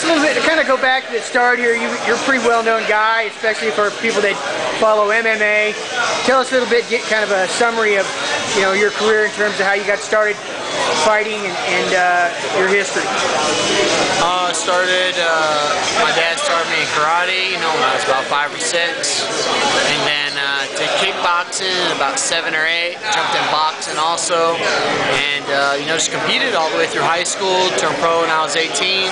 us a little bit, to kind of go back to the start here. You're a pretty well-known guy, especially for people that follow MMA. Tell us a little bit, get kind of a summary of your career in terms of how you got started fighting and your history. My dad started me in karate, when I was about 5 or 6, and then did kickboxing about 7 or 8. Jumped in boxing also, and just competed all the way through high school. Turned pro when I was 18,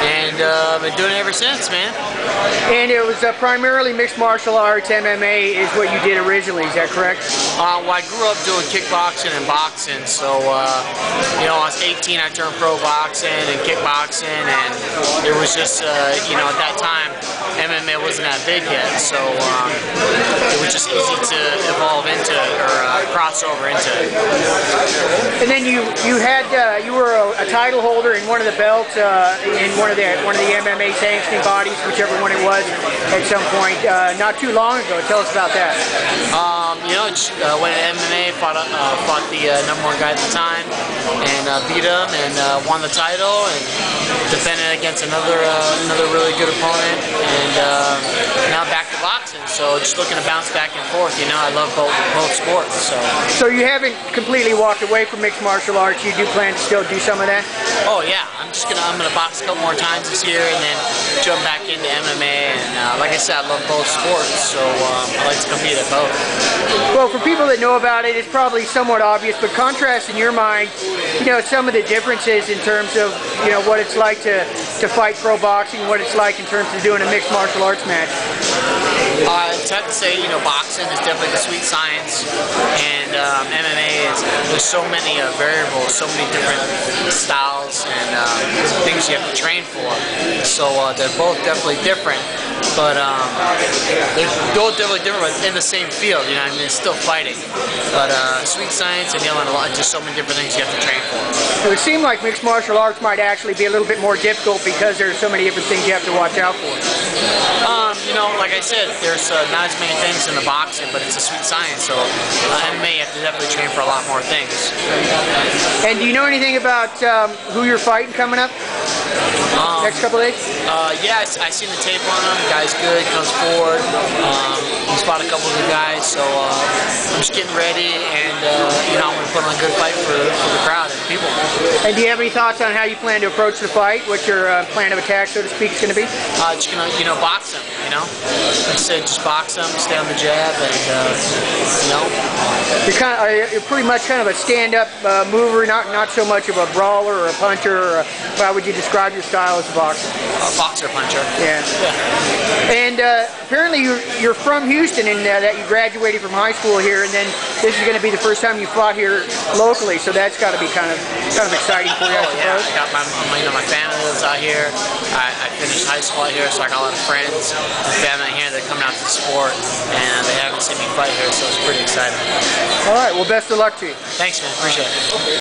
and been doing it ever since, man. And it was primarily mixed martial arts. MMA is what you did originally. Is that correct? Well, I grew up doing kickboxing and boxing, so I was 18. I turned pro boxing and kickboxing, and it was just at that time MMA wasn't that big yet, so it was just easy to evolve into it, or cross over into it. And then you were a title holder in one of the belts in one of the MMA sanctioning bodies, whichever one it was, at some point not too long ago. Tell us about that. Went to MMA, fought the #1 guy at the time, and beat him, and won the title, and defended against another really good opponent, and now back to boxing. So just looking to bounce back and forth. I love both sports. So you haven't completely walked away from mixed martial arts. You do plan to still do some of that? Oh yeah, I'm gonna box a couple more times this year, and then jump back into MMA. And like I said, I love both sports, so I like to compete at both. Well, for people that know about it, it's probably somewhat obvious, but contrast in your mind, some of the differences in terms of what it's like to fight pro boxing, what it's like in terms of doing a mixed martial arts match. It's tough to say. Boxing is definitely the sweet science, and MMA there's so many variables, so many different styles and things you have to train for. So they're both definitely different, but they're both definitely different, but in the same field. It's still fighting, but sweet science and just so many different things you have to train for. It would seem like mixed martial arts might actually be a little bit more difficult because there's so many different things you have to watch out for. Like I said, there's not as many things in the boxing, but it's a sweet science. So MMA, you have to definitely train for a lot more things. And do you know anything about who you're fighting coming up next couple of days? Yeah, I seen the tape on him. Guy's good, comes forward. He's fought a couple of good guys, so I'm just getting ready, and I'm going to put on a good fight for the crowd and people. And do you have any thoughts on how you plan to approach the fight? What your plan of attack, so to speak, is going to be? Just going to, box him, Like I said, just box him, stay on the jab, and, You're pretty much kind of a stand-up mover, not so much of a brawler or a puncher, or how would you describe your style as a boxer? Boxer, puncher. Yeah. And apparently you're from Houston, and that you graduated from high school here, and then this is going to be the first time you fought here locally, so that's got to be kind of exciting for you, I suppose. Yeah, I got my family lives out here. I finished high school out here, so I got a lot of friends and family out here that come out to the sport, and they haven't seen me fight here, so it's pretty exciting. All right, well, best of luck to you. Thanks, man. Appreciate it.